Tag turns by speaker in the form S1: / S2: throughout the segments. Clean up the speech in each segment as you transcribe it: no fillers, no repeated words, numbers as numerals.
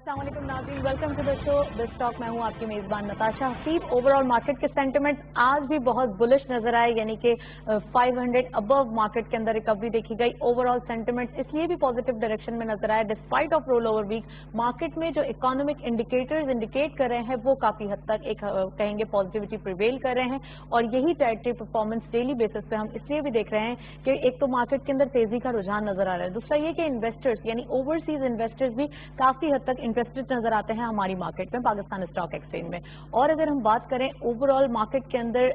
S1: अस्सलाम वालेकुम नाज़रीन, welcome to the show this talk. मैं हूं आपकी मेज़बान नताशा हसीब। ओवरऑल मार्केट के सेंटिमेंट आज भी बहुत बुलिश नजर आए, यानी कि 500 अबव मार्केट के अंदर रिकवरी देखी गई। ओवरऑल सेंटिमेंट इसलिए भी पॉजिटिव डायरेक्शन में नजर आया despite of roll over week. Market में जो इकोनॉमिक इंडिकेटर्स इंडिकेट कर रहे हैं वो काफी हद तक एक कहेंगे पॉजिटिविटी प्रिवेल कर रहे हैं, और यही टेरिटरी परफॉर्मेंस डेली बेसिस पे हम इसलिए भी देख रहे हैं कि एक तो मार्केट के अंदर तेजी का रुझान नजर आ रहा है, दूसरा ये कि इन्वेस्टर्स यानी ओवरसीज इन्वेस्टर्स भी काफी हद तक इंटरेस्टेड नजर आते हैं हमारी मार्केट में, पाकिस्तान स्टॉक एक्सचेंज में। और अगर हम बात करें ओवरऑल मार्केट के अंदर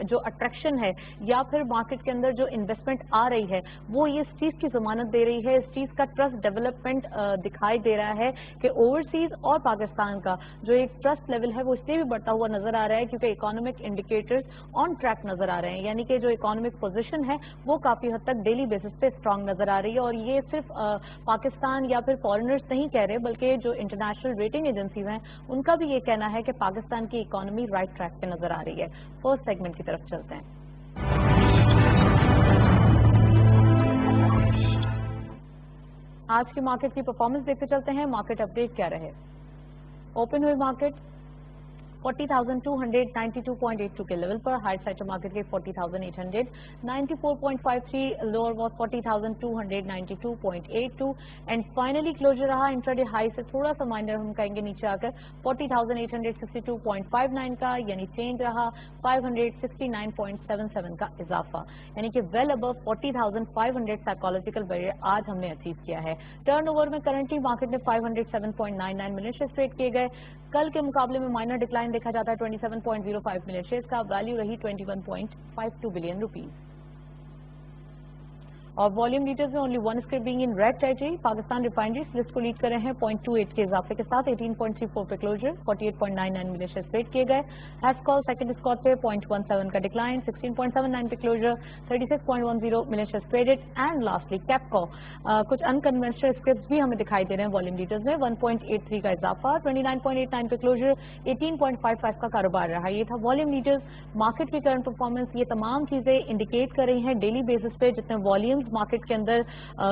S1: जो अट्रैक्शन है या फिर मार्केट के अंदर जो इन्वेस्टमेंट आ रही है वो ये इस चीज की जमानत दे रही है, इस चीज का ट्रस्ट डेवलपमेंट दिखाई दे रहा है कि ओवरसीज और पाकिस्तान का जो एक ट्रस्ट लेवल है वो इसलिए भी बढ़ता हुआ नजर आ रहा है क्योंकि इकोनॉमिक इंडिकेटर्स ऑन ट्रैक नजर आ रहे हैं, यानी कि जो इकोनॉमिक पोजीशन है वो काफी हद तक डेली बेसिस पे स्ट्रांग नजर आ रही है। और ये सिर्फ पाकिस्तान या फिर फॉरेनर्स नहीं कह रहे, बल्कि जो इंटरनेशनल रेटिंग एजेंसीज हैं उनका भी ये कहना है कि पाकिस्तान की इकोनॉमी राइट ट्रैक पे नजर आ रही है। फर्स्ट सेगमेंट की तरफ चलते हैं। आज की मार्केट की परफॉर्मेंस देखते चलते हैं। मार्केट अपडेट क्या रहे। ओपन हुई मार्केट 40,292.82 के लेवल पर, हायर साइड मार्केट के 40,894.53, lower was 40,292.82 and finally closure रहा इंट्राडे हाई से थोड़ा सा माइनर हम कहेंगे नीचे आकर 40,862.59 का, यानी चेंज रहा 569.77 का इजाफा, यानी कि वेल अबव 40,500 साइकोलॉजिकल बैरियर आज हमने अचीव किया है। टर्नओवर में करंटली मार्केट में 507.99 मिलियन शेयर्स ट्रेड किए गए। कल के मुकाबले में माइनर डिक्लाइन देखा जाता है 27.05 मिलियन शेयर्स का, वैल्यू रही 21.52 बिलियन रुपीज। और वॉल्यूम लीडर्स में only one script being in red territory. Pakistan refineries list को लीड कर रहे हैं 0.28 के इजाफे के साथ 18.34 पे क्लोजर, 48.99 मिलियन शेयर्स ट्रेड किए गए। हैस्कॉल सेकंड स्कॉट पे 0.17 का डिक्लाइन, 16.79 पे closure, 36.10 million shares traded. And lastly Kapco, कुछ अनकन्वेंशनल स्क्रिप्ट भी हमें दिखाई दे रहे हैं वॉल्यूम लीडर्स में, 1.83 का इजाफा, 29.89 पे क्लोजर, 18.55 का कारोबार रहा। ये था वॉल्यूम लीडर्स। मार्केट की करंट परफॉर्मेंस, ये तमाम चीजें इंडिकेट कर रही हैं डेली बेसिस पे जितने वॉल्यूम मार्केट के अंदर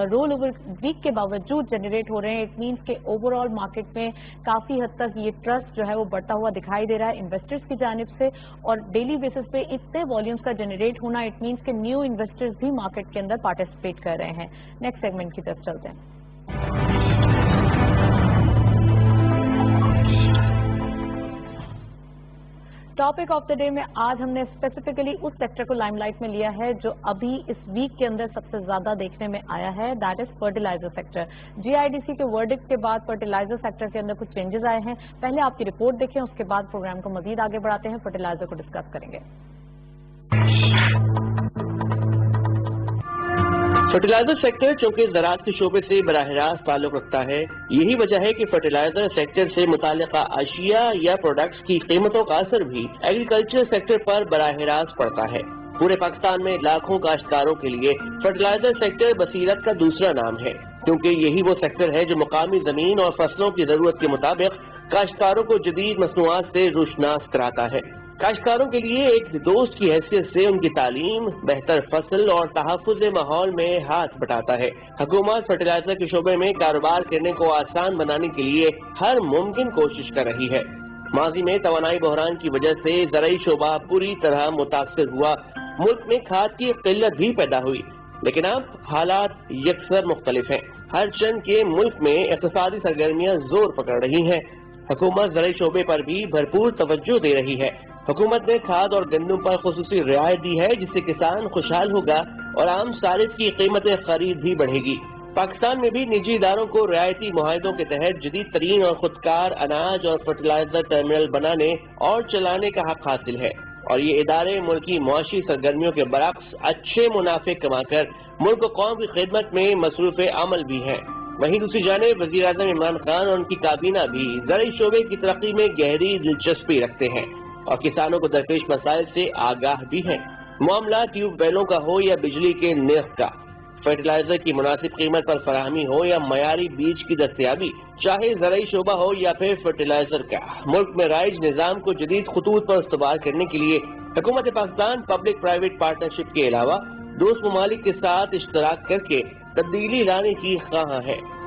S1: रोल ओवर वीक के बावजूद जनरेट हो रहे हैं। इट मींस के ओवरऑल मार्केट में काफी हद तक ये ट्रस्ट जो है वो बढ़ता हुआ दिखाई दे रहा है इन्वेस्टर्स की जानिब से, और डेली बेसिस पे इतने वॉल्यूम्स का जनरेट होना इट मींस के न्यू इन्वेस्टर्स भी मार्केट के अंदर पार्टिसिपेट कर रहे हैं। नेक्स्ट सेगमेंट की तरफ चलते हैं। टॉपिक ऑफ द डे में आज हमने स्पेसिफिकली उस सेक्टर को लाइमलाइट में लिया है जो अभी इस वीक के अंदर सबसे ज्यादा देखने में आया है, that is fertilizer sector. GIDC के वर्डिक्ट के बाद फर्टिलाइजर सेक्टर के अंदर कुछ चेंजेस आए हैं। पहले आपकी रिपोर्ट देखें, उसके बाद प्रोग्राम को मजीद आगे बढ़ाते हैं, फर्टिलाइजर को डिस्कस करेंगे।
S2: फर्टिलाइजर सेक्टर चूंकि ज़राअत के शोबे से बराह रास्त ताल्लुक रखता है, यही वजह है कि फर्टिलाइजर सेक्टर से मुताल्लिका अशिया या प्रोडक्ट्स की कीमतों का असर भी एग्रीकल्चर सेक्टर पर बराह रास्त पड़ता है। पूरे पाकिस्तान में लाखों काश्तकारों के लिए फर्टिलाइजर सेक्टर बसीरत का दूसरा नाम है, क्योंकि यही वो सेक्टर है जो मुकामी जमीन और फसलों की जरूरत के मुताबिक काश्तकारों को जदीद मसनूआत से रोशनास कराता है। काश्तकारों के लिए एक दोस्त की हैसियत से उनकी तालीम, बेहतर फसल और तहफ़्फ़ुज़ माहौल में हाथ बटाता है। हुकूमत फर्टिलाइजर के शोबे में कारोबार करने को आसान बनाने के लिए हर मुमकिन कोशिश कर रही है। माजी में तवानाई बहरान की वजह से ज़राई शोबा पूरी तरह मुतासर हुआ, मुल्क में खाद की किल्लत भी पैदा हुई, लेकिन अब हालात यकसर मुख्तलिफ हैं। हर चंद के मुल्क में इक़्तिसादी सरगर्मियाँ जोर पकड़ रही हैं। हुकूमत ज़राई शोबे पर भी भरपूर तवज्जो दे रही है। हुकूमत ने खाद और गंदम पर खुसूसी रियायत दी है, जिससे किसान खुशहाल होगा और आम सारिफ की कीमतें खरीद भी बढ़ेगी। पाकिस्तान में भी निजी इदारों को रियायती मुआहदों के तहत जदीद तरीन और खुदकार अनाज और फर्टिलाइजर टर्मिनल बनाने और चलाने का हक हासिल है, और ये इदारे मुल्क की मुआशी सरगर्मियों के बरक्स अच्छे मुनाफे कमाकर मुल्क कौम की खिदमत में मसरूफ अमल भी हैं। वहीं दूसरी जानिब वज़ीर आज़म इमरान खान और उनकी काबीना भी ज़राई शोबे की तरक्की में गहरी दिलचस्पी रखते हैं और किसानों को दरपेश मसाइल से आगाह भी हैं। मामला ट्यूबवेलों का हो या बिजली के निर्ख का, फर्टिलाइजर की मुनासिब कीमत पर फराहमी हो या मयारी बीज की दस्तयाबी, चाहे ज़राई शोबा हो या फिर फर्टिलाइजर का, मुल्क में राइज निज़ाम को जदीद खतूत पर इस्तेमाल करने के लिए हुकूमत पाकिस्तान पब्लिक प्राइवेट पार्टनरशिप के अलावा दोस्त ममालिक के साथ इश्तराक करके तब्दीली लाने की ख्वाह है।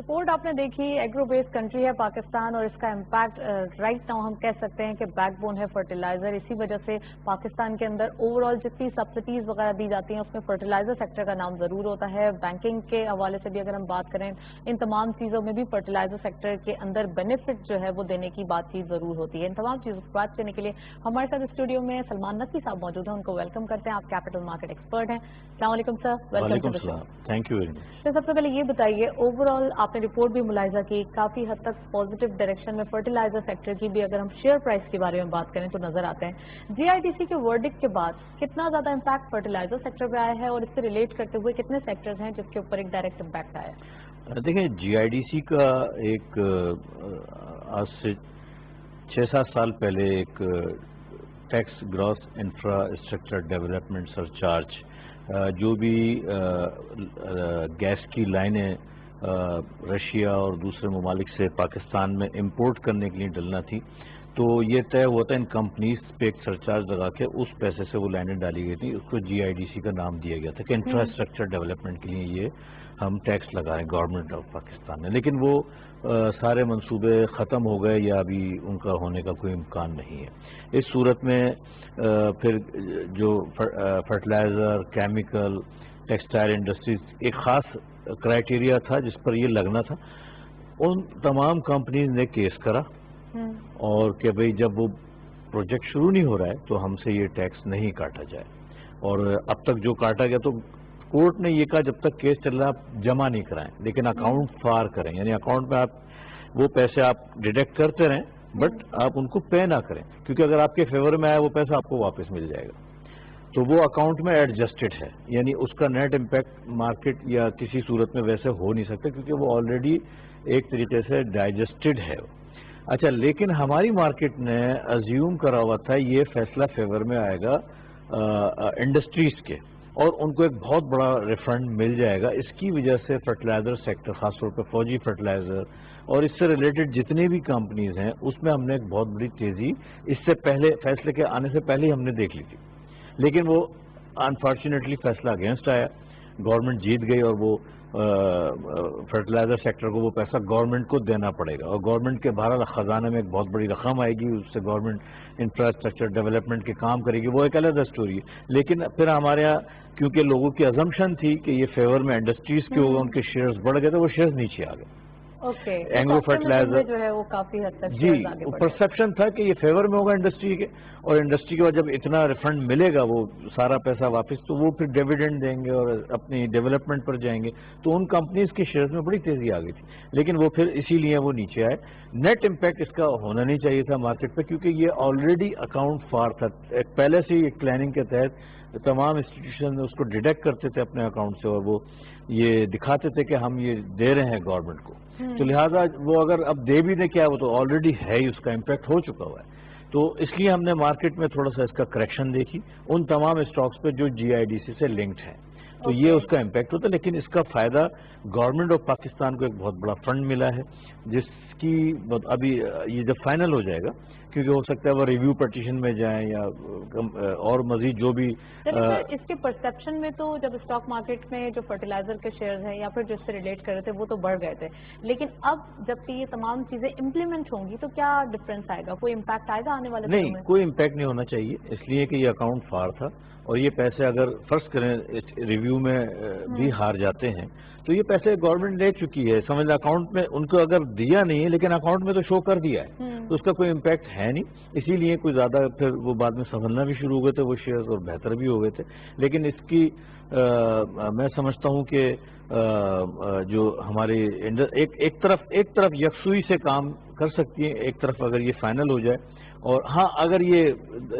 S1: रिपोर्ट आपने देखी, एग्रो बेस्ड कंट्री है पाकिस्तान और इसका इम्पैक्ट राइट नाउ हम कह सकते हैं कि बैकबोन है फर्टिलाइजर। इसी वजह से पाकिस्तान के अंदर ओवरऑल जितनी सब्सिडीज वगैरह दी जाती हैं उसमें फर्टिलाइजर सेक्टर का नाम जरूर होता है। बैंकिंग के हवाले से भी अगर हम बात करें, इन तमाम चीज़ों में भी फर्टिलाइजर सेक्टर के अंदर बेनिफिट जो है वो देने की बातचीत जरूर होती है। इन तमाम चीज़ों की बात करने के लिए हमारे साथ स्टूडियो में सलमान नकवी साहब मौजूद हैं, उनको वेलकम करते हैं। आप कैपिटल मार्केट एक्सपर्ट हैं। अस्सलाम वालेकुम sir, welcome to the show.
S3: Thank you very much.
S1: तो सबसे पहले ये बताइए, ओवरऑल आपने रिपोर्ट भी मुलाहिजा की, काफी हद तक पॉजिटिव डायरेक्शन में फर्टिलाइजर सेक्टर की भी अगर हम शेयर प्राइस के बारे में बात करें तो नजर आते हैं। जीआईडीसी के वर्डिक्ट के बाद कितना ज्यादा इम्पैक्ट फर्टिलाइजर सेक्टर पे आया है और इससे रिलेट करते हुए कितने सेक्टर्स हैं जिसके ऊपर एक डायरेक्ट इम्पैक्ट आया है?
S3: देखिए, जीआईडीसी का एक आज से 6-7 साल पहले एक tax gross infrastructure development surcharge जो भी गैस की लाइनें रशिया और दूसरे ममालिक से पाकिस्तान में इंपोर्ट करने के लिए डलना थी, तो ये तय हुआ था इन कंपनीज पे एक सरचार्ज लगा के उस पैसे से वो लाइनें डाली गई थी। उसको जीआईडीसी का नाम दिया गया था कि इंफ्रास्ट्रक्चर डेवलपमेंट के लिए ये हम टैक्स लगा रहे हैं गवर्नमेंट ऑफ पाकिस्तान ने। लेकिन वो सारे मंसूबे ख़त्म हो गए या अभी उनका होने का कोई इम्कान नहीं है। इस सूरत में फिर जो फर्टिलाइज़र, केमिकल, टेक्सटाइल इंडस्ट्रीज एक ख़ास क्राइटेरिया था जिस पर ये लगना था, उन तमाम कंपनीज ने केस करा और कि भाई जब वो प्रोजेक्ट शुरू नहीं हो रहा है तो हमसे ये टैक्स नहीं काटा जाए। और अब तक जो काटा गया तो कोर्ट ने ये कहा जब तक केस चल रहा है आप जमा नहीं कराएं, लेकिन अकाउंट फार करें, यानी अकाउंट में आप वो पैसे आप डिडक्ट करते रहें बट आप उनको पे ना करें, क्योंकि अगर आपके फेवर में आया वो पैसा आपको वापस मिल जाएगा। तो वो अकाउंट में एडजस्टेड है, यानी उसका नेट इम्पैक्ट मार्केट या किसी सूरत में वैसे हो नहीं सकता क्योंकि वो ऑलरेडी एक तरीके से डाइजेस्टेड है। अच्छा, लेकिन हमारी मार्केट ने अज्यूम करा हुआ था ये फैसला फेवर में आएगा इंडस्ट्रीज के और उनको एक बहुत बड़ा रिफंड मिल जाएगा। इसकी वजह से फर्टिलाइजर सेक्टर, खासतौर पर फौजी फर्टिलाइजर और इससे रिलेटेड जितनी भी कंपनीज हैं उसमें हमने एक बहुत बड़ी तेजी इससे पहले, फैसले के आने से पहले ही हमने देख ली थी। लेकिन वो अनफॉर्चुनेटली फैसला अगेंस्ट आया, गवर्नमेंट जीत गई और वो फर्टिलाइजर सेक्टर को वो पैसा गवर्नमेंट को देना पड़ेगा और गवर्नमेंट के बहरहाल खजाने में एक बहुत बड़ी रकम आएगी, उससे गवर्नमेंट इंफ्रास्ट्रक्चर डेवलपमेंट के काम करेगी, वो एक अलग स्टोरी है। लेकिन फिर हमारे यहाँ क्योंकि लोगों की अजम्पशन थी कि ये फेवर में इंडस्ट्रीज के होगा, उनके शेयर्स बढ़ गए तो वो शेयर्स नीचे आ गए।
S1: ओके,
S3: एंग्रो फर्टिलाइजर
S1: जो है वो काफी हद तक
S3: जी, परसेप्शन था कि ये फेवर में होगा इंडस्ट्री के, और इंडस्ट्री के बाद जब इतना रिफंड मिलेगा वो सारा पैसा वापस, तो वो फिर डिविडेंड देंगे और अपनी डेवलपमेंट पर जाएंगे। तो उन कंपनीज के शेयर्स में बड़ी तेजी आ गई थी, लेकिन वो फिर इसीलिए वो नीचे आए। नेट इम्पैक्ट इसका होना नहीं चाहिए था मार्केट पे, क्योंकि ये ऑलरेडी अकाउंट फार था, पहले से ही एक प्लानिंग के तहत तमाम इंस्टीट्यूशन उसको डिडक्ट करते थे अपने अकाउंट से और वो ये दिखाते थे कि हम ये दे रहे हैं गवर्नमेंट को। तो लिहाजा वो अगर अब दे भी दे क्या, वो तो ऑलरेडी है ही, उसका इम्पैक्ट हो चुका हुआ है। तो इसलिए हमने मार्केट में थोड़ा सा इसका करेक्शन देखी उन तमाम स्टॉक्स पे जो जीआईडीसी से लिंक्ड हैं, तो ये उसका इम्पैक्ट होता है। लेकिन इसका फायदा गवर्नमेंट ऑफ पाकिस्तान को एक बहुत बड़ा फंड मिला है, जिसकी अभी ये जब फाइनल हो जाएगा, क्योंकि हो सकता है वो रिव्यू पटिशन में जाएं या और मजीद जो भी
S1: इसके परसेप्शन में, तो जब स्टॉक मार्केट में जो फर्टिलाइजर के शेयर्स हैं या फिर जिससे रिलेट कर रहे थे वो तो बढ़ गए थे, लेकिन अब जबकि ये तमाम चीजें इम्प्लीमेंट होंगी तो क्या डिफरेंस आएगा, कोई इम्पैक्ट आएगा आने वाले
S3: नहीं, कोई इम्पैक्ट नहीं होना चाहिए, इसलिए कि ये अकाउंट फार था और ये पैसे अगर फर्ज करें रिव्यू में भी हार जाते हैं तो ये पैसे गवर्नमेंट ले चुकी है, समझ लो अकाउंट में उनको अगर दिया नहीं है लेकिन अकाउंट में तो शो कर दिया है, तो उसका कोई इम्पैक्ट है नहीं। इसीलिए कोई ज्यादा फिर वो बाद में संभलना भी शुरू हो गए थे वो शेयर्स और बेहतर भी हो गए थे। लेकिन इसकी मैं समझता हूँ कि जो हमारी एक तरफ यकसुई से काम कर सकती है, एक तरफ अगर ये फाइनल हो जाए और हाँ अगर ये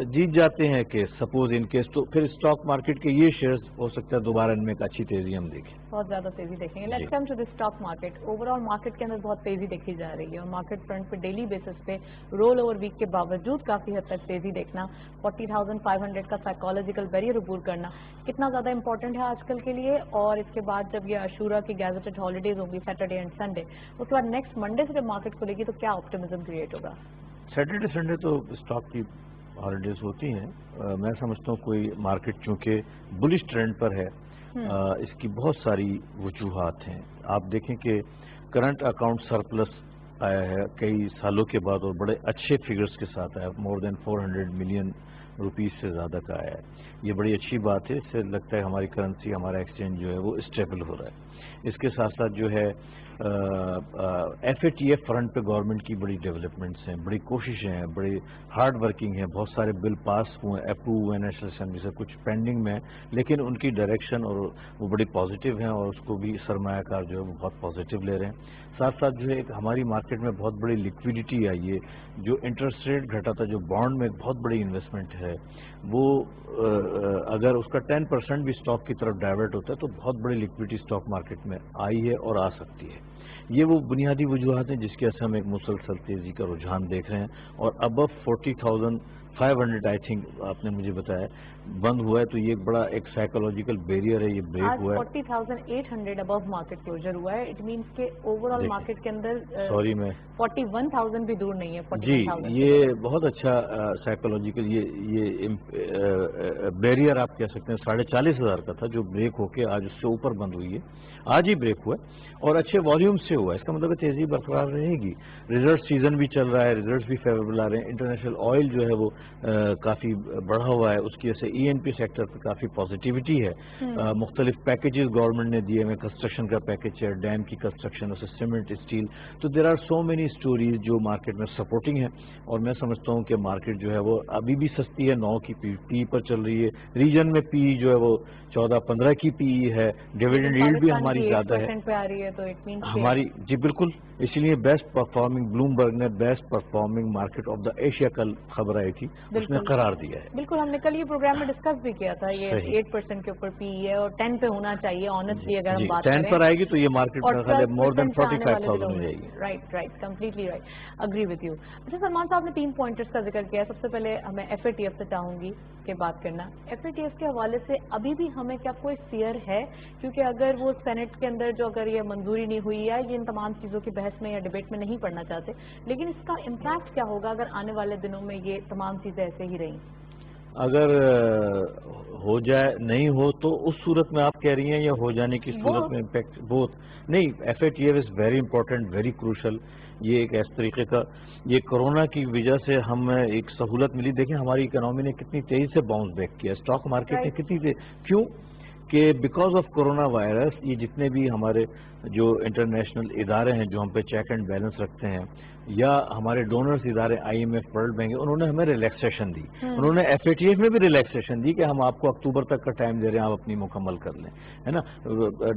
S3: जीत जाते हैं केस, सपोज इन केस, तो फिर स्टॉक मार्केट के ये शेयर्स हो सकता है दोबारा इनमें एक अच्छी तेजी हम देखें,
S1: बहुत ज्यादा तेजी देखेंगे। Let's come to the stock market. Overall market के अंदर बहुत तेजी देखी जा रही है और मार्केट फ्रंट पे डेली बेसिस पे रोल ओवर वीक के बावजूद काफी हद तक तेजी देखना, 40,500 का साइकोलॉजिकल बैरियर अबूर करना कितना ज्यादा इंपॉर्टेंट है आजकल के लिए। और इसके बाद जब ये अशूरा की गैजेटेड हॉलीडेज होंगी सैटरडे एंड संडे, उसके बाद नेक्स्ट मंडे से जब मार्केट खुलेगी तो क्या ऑप्टिमिज्म क्रिएट होगा?
S3: सैटरडे संडे तो स्टॉक की हॉलीडेज होती हैं। मैं समझता हूँ कोई मार्केट चूंकि बुलिश ट्रेंड पर है, इसकी बहुत सारी वजूहात हैं। आप देखें कि करंट अकाउंट सरप्लस आया है कई सालों के बाद और बड़े अच्छे फिगर्स के साथ आया, मोर देन 400 मिलियन रुपीस से ज़्यादा का आया है। ये बड़ी अच्छी बात है, इससे लगता है हमारी करेंसी, हमारा एक्सचेंज जो है वो स्टेबल हो रहा है। इसके साथ साथ जो है FATF फ्रंट पे गवर्नमेंट की बड़ी डेवलपमेंट्स हैं, बड़ी कोशिशें हैं, बड़ी हार्ड वर्किंग है, बहुत सारे बिल पास हुए, अप्रूव हुए नेशनल असेंबली से, कुछ पेंडिंग में, लेकिन उनकी डायरेक्शन और वो बड़ी पॉजिटिव हैं और उसको भी सरमायाकार जो है वो बहुत पॉजिटिव ले रहे हैं। साथ साथ जो है एक हमारी मार्केट में बहुत बड़ी लिक्विडिटी आई है, जो इंटरेस्ट रेट घटा था, जो बॉन्ड में एक बहुत बड़ी इन्वेस्टमेंट है, वो अगर उसका 10% भी स्टॉक की तरफ डाइवर्ट होता है तो बहुत बड़ी लिक्विडिटी स्टॉक मार्केट में आई है और आ सकती है। ये वो बुनियादी वजूहत हैं जिसकी वजह से हम एक मुसलसल तेजी का रुझान देख रहे हैं और अबव 40,500 आई थिंक आपने मुझे बताया बंद हुआ है, तो ये एक बड़ा एक साइकोलॉजिकल बैरियर है, ये ब्रेक हुआ है।
S1: 40,800 अबव मार्केट क्लोजर हुआ है। इट मींस के ओवरऑल मार्केट के अंदर
S3: सॉरी मैं
S1: 41,000 भी दूर नहीं है।
S3: जी, ये बहुत अच्छा साइकोलॉजिकल ये बैरियर आप कह सकते हैं 40,500 का था, जो ब्रेक होके आज उससे ऊपर बंद हुई है, आज ही ब्रेक हुआ है और अच्छे वॉल्यूम से हुआ है। इसका मतलब तेजी बरकरार रहेगी। रिजल्ट सीजन भी चल रहा है, रिजल्ट्स भी फेवरेबल आ रहे हैं, इंटरनेशनल ऑयल जो है वो काफी बढ़ा हुआ है, उसकी वजह से ENP सेक्टर पर काफी पॉजिटिविटी है। मुख्तलिफ पैकेजेस गवर्नमेंट ने दिए हुए, कंस्ट्रक्शन का पैकेज है, डैम की कंस्ट्रक्शन, उससे सीमेंट, स्टील, तो there are so many stories जो मार्केट में सपोर्टिंग है और मैं समझता हूँ कि मार्केट जो है वो अभी भी सस्ती है, 9 की पी पर चल रही है। रीजन में पी जो है वो 14-15 की पी है, डिविडेंड यील्ड भी हमारी ज्यादा है
S1: पे आ रही है, तो इट मींस
S3: हमारी, जी बिल्कुल, इसलिए बेस्ट परफॉर्मिंग, ब्लूमबर्ग ने best performing market of the Asia कल खबर आई थी, उसने करार दिया है।
S1: बिल्कुल, हमने कल ये प्रोग्राम में डिस्कस भी किया था, ये 8% के ऊपर पी है और 10 पे होना चाहिए। ऑनेस्टली अगर हम बात करें
S3: 10 पर आएगी तो ये मार्केट में मोर देन 45,000 हो जाएगी।
S1: Right, completely right, agree with you. अच्छा सलमान साहब ने 3 पॉइंटर्स का जिक्र किया। सबसे पहले हमें FATF से चाहूंगी कि बात करना। FATF के हवाले से अभी भी हमें क्या कोई फियर है, क्योंकि अगर वो सेनेट के अंदर जो अगर ये मंजूरी नहीं हुई है, ये इन तमाम चीजों की बहस में या डिबेट में नहीं पढ़ना चाहते, लेकिन इसका इम्पैक्ट क्या होगा अगर आने वाले दिनों में ये तमाम चीजें ऐसे ही रही?
S3: अगर हो जाए, नहीं हो तो उस सूरत में आप कह रही हैं, या हो जाने की सूरत में इम्पैक्ट बोथ? नहीं, FATF is very important, very crucial. ये एक इस तरीके का, ये कोरोना की वजह से हमें एक सहूलत मिली। देखें हमारी इकोनॉमी ने कितनी तेजी से बाउंस बैक किया, स्टॉक मार्केट ने कितनी तेज, क्यों कि बिकॉज ऑफ कोरोना वायरस ये जितने भी हमारे जो इंटरनेशनल इदारे हैं जो हम पे चेक एंड बैलेंस रखते हैं, या हमारे डोनर्स इदारे IMF, वर्ल्ड बैंक, उन्होंने हमें रिलैक्सेशन दी। उन्होंने FATF में भी रिलैक्सेशन दी कि हम आपको अक्टूबर तक का टाइम दे रहे हैं, आप अपनी मुकम्मल कर लें, है ना।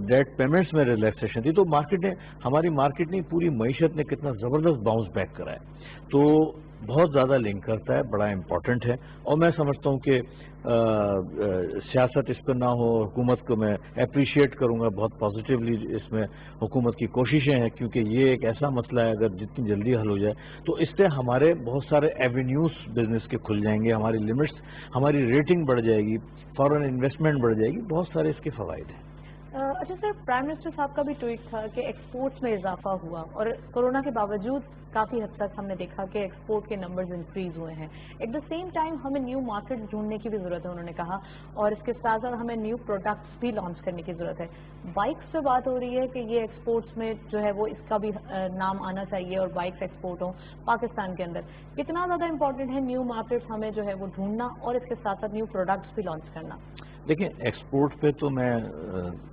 S3: डेट पेमेंट्स में रिलैक्सेशन दी, तो मार्केट ने, हमारी मार्केट ने, पूरी मईशत ने कितना जबरदस्त बाउंस बैक करा है, तो बहुत ज्यादा लिंक करता है, बड़ा इंपॉर्टेंट है। और मैं समझता हूँ कि सियासत इस पर ना हो, हुकूमत को मैं अप्रिशिएट करूंगा बहुत पॉजिटिवली, इसमें हुकूमत की कोशिशें हैं, क्योंकि ये एक ऐसा मसला है अगर जितनी जल्दी हल हो जाए तो इससे हमारे बहुत सारे एवेन्यूज बिजनेस के खुल जाएंगे, हमारी लिमिट्स, हमारी रेटिंग बढ़ जाएगी, फॉरेन इन्वेस्टमेंट बढ़ जाएगी, बहुत सारे इसके फवायद हैं।
S1: अच्छा सर, प्राइम मिनिस्टर साहब का भी ट्वीट था कि एक्सपोर्ट्स में इजाफा हुआ और कोरोना के बावजूद काफी हद तक हमने देखा कि एक्सपोर्ट के नंबर्स इंक्रीज हुए हैं। एट द सेम टाइम हमें न्यू मार्केट ढूंढने की भी जरूरत है, उन्होंने कहा, और इसके साथ साथ हमें न्यू प्रोडक्ट्स भी लॉन्च करने की जरूरत है। बाइक्स पे बात हो रही है कि ये एक्सपोर्ट्स में जो है वो इसका भी नाम आना चाहिए और बाइक्स एक्सपोर्ट हो पाकिस्तान के अंदर। कितना ज्यादा इंपॉर्टेंट है न्यू मार्केट्स हमें जो है वो ढूंढना और इसके साथ साथ न्यू प्रोडक्ट्स भी लॉन्च करना?
S3: देखिए, एक्सपोर्ट पे तो मैं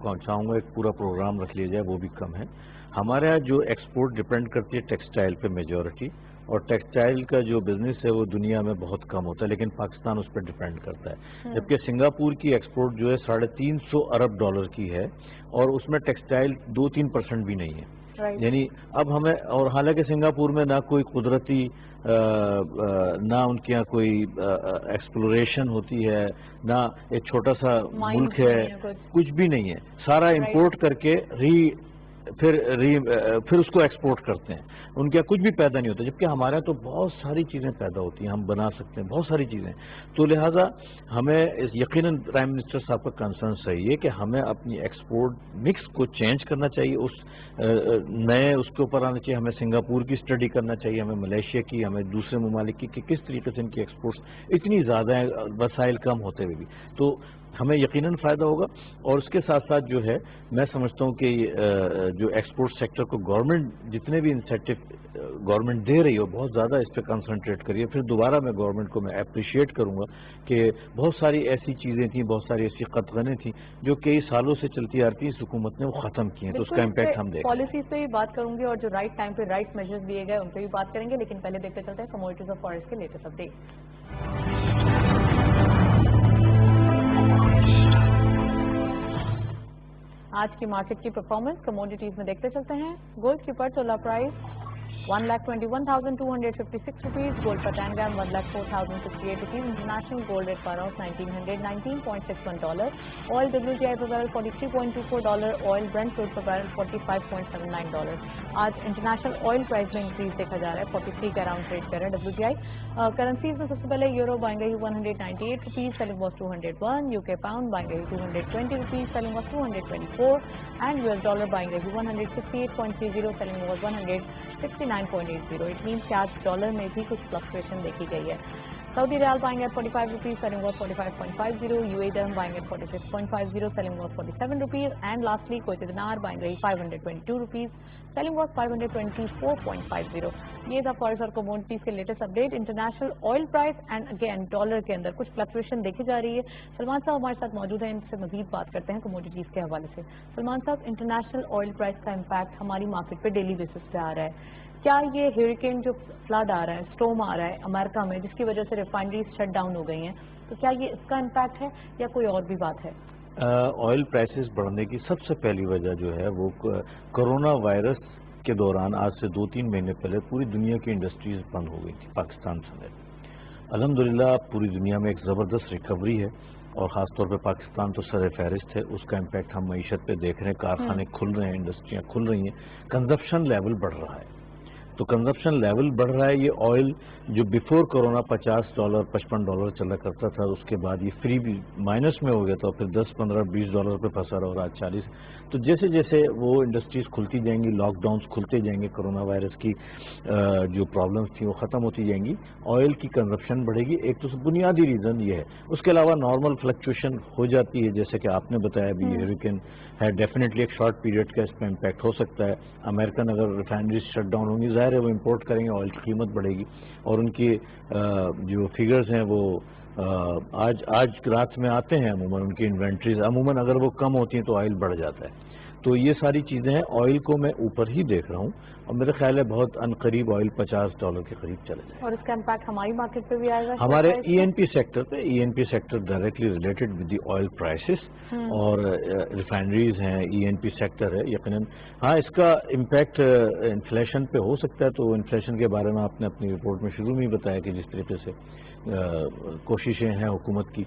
S3: चाहूँगा एक पूरा प्रोग्राम रख लिया जाए, वो भी कम है। हमारे यहाँ जो एक्सपोर्ट डिपेंड करती है टेक्सटाइल पे मेजॉरिटी, और टेक्सटाइल का जो बिजनेस है वो दुनिया में बहुत कम होता है, लेकिन पाकिस्तान उस पर डिपेंड करता है। जबकि सिंगापुर की एक्सपोर्ट जो है $350 अरब की है और उसमें टेक्सटाइल 2-3% भी नहीं है। यानी अब हमें, और हालांकि सिंगापुर में ना कोई कुदरती ना उनके यहाँ कोई एक्सप्लोरेशन होती है, ना एक छोटा सा मुल्क है, कुछ भी नहीं है, सारा इंपोर्ट करके फिर उसको एक्सपोर्ट करते हैं, उनके यहाँ कुछ भी पैदा नहीं होता। जबकि हमारे यहाँ तो बहुत सारी चीजें पैदा होती हैं, हम बना सकते हैं बहुत सारी चीजें। तो लिहाजा हमें यकीनन प्राइम मिनिस्टर साहब का कंसर्न सही है कि हमें अपनी एक्सपोर्ट मिक्स को चेंज करना चाहिए, उस नए उसके ऊपर आना चाहिए। हमें सिंगापुर की स्टडी करना चाहिए, हमें मलेशिया की, हमें दूसरे ममालिक की, कि किस तरीके से इनकी एक्सपोर्ट्स इतनी ज्यादा है वसाइल कम होते हुए भी। तो ہمیں یقیناً فائدہ ہوگا. اور اس کے ساتھ ساتھ جو ہے میں سمجھتا ہوں کہ جو ایکسپورٹ سیکٹر کو گورنمنٹ جتنے بھی انسینٹو گورنمنٹ دے رہی ہو بہت زیادہ اس پہ کنسنٹریٹ کریے. پھر دوبارہ میں گورنمنٹ کو میں اپریشیٹ کروں گا کہ بہت ساری ایسی چیزیں تھیں, بہت ساری ایسی قطغنیں تھیں جو کئی سالوں سے چلتی آتی ہیں, اس حکومت نے وہ ختم کی ہیں, تو اس کا امپیکٹ ہم دیکھ رہے ہیں.
S1: پالیسیز پہ بھی بات کروں گی اور جو رائٹ ٹائم پہ رائٹ میجرز لیے گئے ان پہ بھی بات کریں گے, لیکن پہلے دیکھتے چلتے ہیں کموڈیٹیز اور فارکس کے لیٹسٹ اپڈیٹ. آج کی مارکیٹ کی پرفارمنس کموڈیٹیز میں دیکھتے چلتے ہیں. گولڈ کی پر تولہ price 1,21,256 rupees. Gold per 10 gram 1,04,068 rupees. International gold rate per ounce $1,919.61. Oil WTI per barrel $43.24. Oil Brent crude per barrel $45.79. آج انٹرنیشنل آئل پرائز میں انکریز دیکھا جا رہا ہے, 43 کے اراؤنڈ ٹریڈ کر رہا ہے WTI. کرنسیز میں سب سے پہلے یورو بائنگ رہی 198 rupees, selling was 201. UK pound buying رہی 220 rupees, selling was 224. And US dollar buying رہی 168.30, selling was 169.80. It means کہ آج ڈالر میں بھی کچھ فلکچویشن دیکھی گئی ہے. سعودی ریال buying at 45 rupees, selling was 45.50. UAE dirham buying at 46.50, selling was 47 rupees. And lastly, Kuwaiti dinar buying رہی 522 rupees, selling was 524.50. یہ تھا فارکس اور کموڈیٹیز کے latest update. International oil price and again dollar کے اندر کچھ فلکچویشن دیکھی جا رہی ہے. سلمان صاحب ہمارے ساتھ موجود ہیں, ان سے مزید بات کرتے ہیں کموڈیٹیز کے حوالے سے. سلمان صاحب, انٹرنیشنل آئل پرائز کا امپیکٹ ہماری مارکیٹ پہ ڈیلی بیسس پہ آ رہا ہے. کیا یہ ہریکین جو فلڈ آ رہا ہے, اسٹورم آ رہا ہے امریکہ میں, جس کی وجہ سے ریفائنریز شٹ ڈاؤن ہو گئی ہیں, تو کیا یہ اس کا امپیکٹ ہے یا کوئی اور بھی بات ہے؟
S3: آئل پرائسز بڑھنے کی سب سے پہلی وجہ جو ہے وہ کرونا وائرس کے دوران آج سے 2-3 مہینے پہلے پوری دنیا کی انڈسٹریز بند ہو گئی تھی, پاکستان سمیت. الحمدللہ پوری دنیا میں ایک زبردست ریکوری ہے اور خاص طور پہ پاکستان تو سر فہرست ہے. اس کا امپیکٹ ہم معیشت پہ دیکھ رہے ہیں, کارخانے کھل رہے ہیں, انڈسٹریاں کھل رہی ہیں, کنزپشن لیول بڑھ رہا ہے. تو کنزپشن لیول بڑھ رہا ہے. یہ آئل جو بیفور کرونا $50 $55 چلا کرتا تھا, اس کے بعد یہ فری بھی مائنس میں ہو گیا تھا, پھر $10 $15 $20 پہ پھنسا رہا, اور آج 40. تو جیسے جیسے وہ انڈسٹریز کھلتی جائیں گی, لاک ڈاؤنس کھلتے جائیں گے, کرونا وائرس کی جو پرابلمس تھیں وہ ختم ہوتی جائیں گی, آئل کی کنزپشن بڑھے گی. ایک تو بنیادی ریزن یہ ہے. اس کے علاوہ نارمل فلکچویشن ہو جاتی ہے, جیسے کہ آپ نے بتایا بھی ہریکین ہے, ڈیفینیٹلی ایک شارٹ پیریڈ کا اس پہ امپیکٹ ہو سکتا ہے. امریکن اگر ریفائنریز شٹ ڈاؤن ہوں گی, ظاہر ہے وہ امپورٹ کریں گے, آئل کی قیمت بڑھے گی, اور ان کی جو فگرز ہیں وہ آج رات میں آتے ہیں. عموماً ان کی انوینٹریز عموماً اگر وہ کم ہوتی ہیں تو آئل بڑھ جاتا ہے. تو یہ ساری چیزیں ہیں. آئل کو میں اوپر ہی دیکھ رہا ہوں, اور میرے خیال ہے بہت عنقریب آئل $50 کے قریب چلے جائے.
S1: اور اس کا امپیکٹ ہماری مارکیٹ پہ بھی آئے گا
S3: ہمارے ای این پی سیکٹر پہ. E N P sector directly related with the oil prices, اور ریفائنریز ہیں, ای این پی سیکٹر ہے یقیناً. ہاں, اس کا امپیکٹ انفلیشن پہ ہو سکتا ہے. تو انفلیشن کے بارے میں آپ نے اپنی رپورٹ میں شروع میں ہی بتایا کہ جس طریقے سے کوششیں ہیں حکومت کی,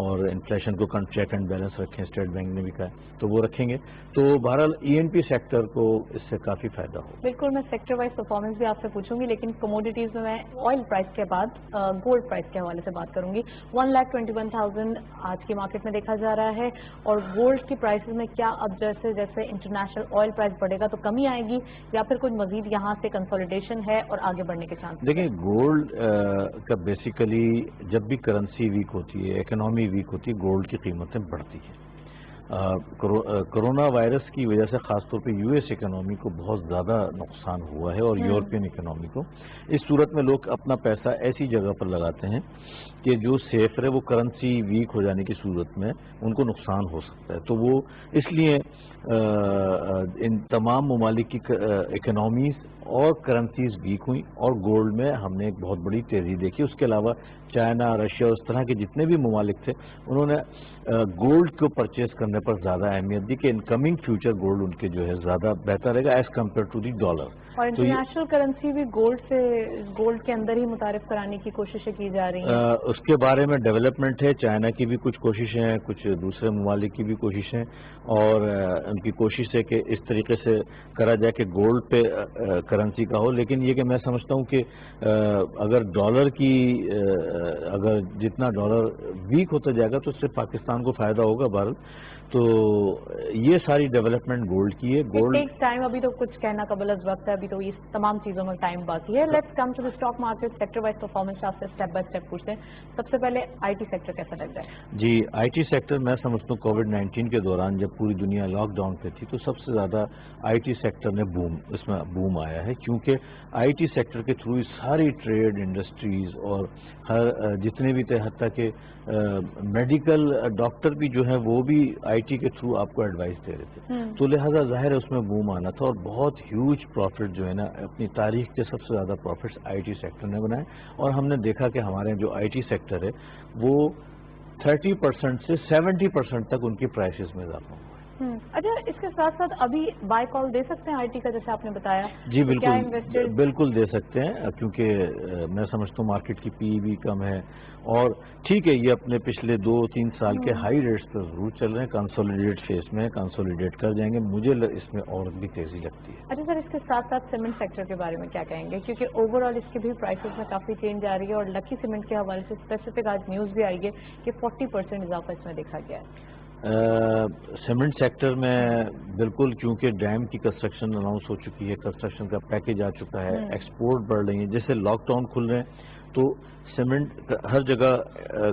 S3: اور انفلیشن کو چیک اینڈ بیلنس رکھیں, اسٹیٹ بینک نے بھی کہا ہے, تو وہ رکھیں گے. تو بہرحال ای این پی سیکٹر کو اس سے کافی فائدہ ہو.
S1: بالکل, میں سیکٹر وائز پرفارمنس بھی آپ سے پوچھوں گی, لیکن کموڈیٹیز میں آئل پرائز کے بعد گولڈ پرائز کے حوالے سے بات کروں گی. 1,21,000 آج کی مارکیٹ میں دیکھا جا رہا ہے, اور گولڈ کی پرائسز میں کیا اب جیسے جیسے انٹرنیشنل آئل پرائز بڑھے گا تو کمی آئے گی, یا پھر کچھ مزید یہاں سے کنسولیڈیشن ہے اور آگے بڑھنے کے چانس؟
S3: دیکھیں, گولڈ کا بیسیکلی جب بھی کرنسی ویک ہوتی ہے, اکنامی ویک ہوتی ہے, گولڈ کی قیمتیں بڑھتی ہیں. کرونا وائرس کی وجہ سے خاص طور پہ یو ایس اکنامی کو بہت زیادہ نقصان ہوا ہے, اور یورپین اکنامی کو. اس صورت میں لوگ اپنا پیسہ ایسی جگہ پر لگاتے ہیں کہ جو سیف رہے. وہ کرنسی ویک ہو جانے کی صورت میں ان کو نقصان ہو سکتا ہے. تو وہ اس لیے ان تمام ممالک کی اکنامیز اور کرنسیز ویک ہوئیں, اور گولڈ میں ہم نے ایک بہت بڑی تیزی دیکھی. اس کے علاوہ چائنا, رشیا, اس طرح کے جتنے بھی ممالک تھے, انہوں نے گولڈ کو پرچیز کرنے پر زیادہ اہمیت دی کہ ان کمنگ فیوچر گولڈ ان کے جو ہے زیادہ بہتر رہے گا as compare to the dollar.
S1: اور انٹرنیشنل کرنسی بھی گولڈ کے اندر ہی متعارف کرانے کی کوششیں کی جا رہی ہیں.
S3: اس کے بارے میں ڈیولپمنٹ ہے. چائنا کی بھی کچھ کوششیں ہیں, کچھ دوسرے ممالک کی بھی کوششیں, اور ان کی کوشش ہے کہ اس طریقے سے کرا جائے کہ گولڈ پہ کرنسی کا ہو. لیکن یہ کہ میں سمجھتا ہوں کہ اگر ڈالر کی اگر جتنا ڈالر ویک ہوتا جائے گا تو اس سے پاکستان کو فائدہ ہوگا. بہرحال تو یہ ساری ڈیولپمنٹ گولڈ کی ہے. گولڈ
S1: ٹیکس ٹائم, ابھی تو کچھ کہنا قبل از وقت ہے, ابھی تو یہ تمام چیزوں میں ٹائم باقی ہے. Let's come to the stock market sector wise performance آپ سے اسٹیپ بائی اسٹیپ پوچھتے ہیں. سب سے پہلے آئی ٹی سیکٹر کیسا لگ رہا ہے؟
S3: جی, آئی ٹی سیکٹر میں سمجھتا ہوں کووڈ-19 کے دوران جب پوری دنیا لاک ڈاؤن پہ تھی تو سب سے زیادہ آئی ٹی سیکٹر نے اس میں بوم آیا ہے, کیونکہ آئی ٹی سیکٹر کے تھرو ساری ٹریڈ انڈسٹریز اور ہر جتنے بھی تھے, حتیٰ کہ میڈیکل ڈاکٹر بھی جو ہیں وہ بھی آئی ٹی کے تھرو آپ کو ایڈوائس دے رہے تھے. تو لہذا ظاہر ہے اس میں بوم آنا تھا, اور بہت ہیوج پروفٹ جو ہے نا, اپنی تاریخ کے سب سے زیادہ پروفٹس آئی ٹی سیکٹر نے بنائے. اور ہم نے دیکھا کہ ہمارے جو آئی ٹی سیکٹر ہے وہ 30% سے 70% تک ان کی پرائسز میں اضافہ ہوا.
S1: اچھا, اس کے ساتھ ساتھ ابھی بائی کال دے سکتے ہیں آئی ٹی کا, جیسے آپ نے بتایا؟
S3: جی بالکل دے سکتے ہیں, کیونکہ میں سمجھتا ہوں مارکیٹ کی پی بھی کم ہے, اور ٹھیک ہے یہ اپنے پچھلے 2-3 سال کے ہائی ریٹس پر ضرور چل رہے ہیں, کنسولیڈیٹ فیس میں کنسولیڈیٹ کر جائیں گے. مجھے اس میں اور بھی تیزی لگتی ہے.
S1: اچھا سر, اس کے ساتھ ساتھ سیمنٹ سیکٹر کے بارے میں کیا کہیں گے, کیونکہ اوور آل اس کے بھی پرائسز میں کافی چینج آ رہی ہے, اور لکی سیمنٹ کے حوالے سے اسپیسیفک آج نیوز بھی آئی ہے کہ 40% اضافہ اس میں دیکھا گیا ہے.
S3: سیمنٹ سیکٹر میں بالکل, کیونکہ ڈیم کی کنسٹرکشن اناؤنس ہو چکی ہے, کنسٹرکشن کا پیکیج آ چکا ہے, ایکسپورٹ بڑھ رہی ہیں, جیسے لاک ڈاؤن کھل رہے ہیں تو سیمنٹ ہر جگہ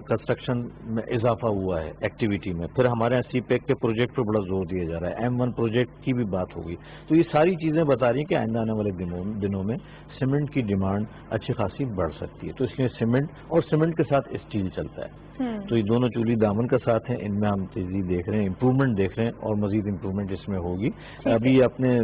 S3: کنسٹرکشن میں اضافہ ہوا ہے ایکٹیویٹی میں. پھر ہمارے یہاں سی پیک کے پروجیکٹ پر بڑا زور دیا جا رہا ہے, M1 پروجیکٹ کی بھی بات ہوگی. تو یہ ساری چیزیں بتا رہی ہیں کہ آئندہ آنے والے دنوں میں سیمنٹ کی ڈیمانڈ اچھی خاصی بڑھ سکتی ہے. تو اس لیے سیمنٹ اور سیمنٹ کے ساتھ اسٹیل چلتا ہے, تو یہ دونوں چولی دامن کا ساتھ ہیں, ان میں ہم تیزی دیکھ رہے ہیں, امپروومنٹ دیکھ رہے ہیں, اور مزید امپروومنٹ اس میں ہوگی. ابھی اپنے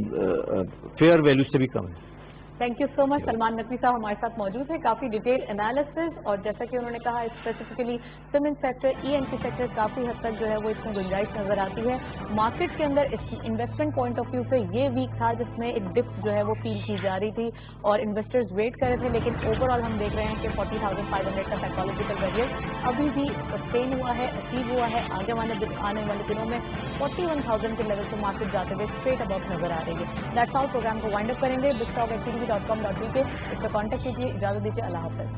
S3: فیئر ویلیو سے بھی کم ہے.
S1: تھینک یو سو مچ. سلمان نقوی صاحب ہمارے ساتھ موجود ہیں, کافی ڈیٹیل انالیسز, اور جیسا کہ انہوں نے کہا specifically cement sector, ENC sector کافی حد تک جو ہے وہ اس میں گنجائش نظر آتی ہے. مارکیٹ کے اندر انویسٹمنٹ پوائنٹ آف ویو سے یہ ویک تھا جس میں ایک ڈپ جو ہے وہ فیل کی جا رہی تھی اور انویسٹرز ویٹ کر رہے تھے, لیکن اوور آل ہم دیکھ رہے ہیں کہ 40,500 کا سائیکالوجیکل بیریئر ابھی بھی سسٹین ہوا ہے, اچیو ہوا ہے. آنے والے دنوں میں 41,000 کے لیول سے مارکیٹ جاتے ہوئے اسٹریٹ اباؤٹ نظر آ رہی ہے. That's all. پروگرام کو وائنڈ اپ کریں گے. bigstock@ctv.com.uk اس پر کانٹیکٹ کیجیے. اجازت دیجیے, اللہ حافظ.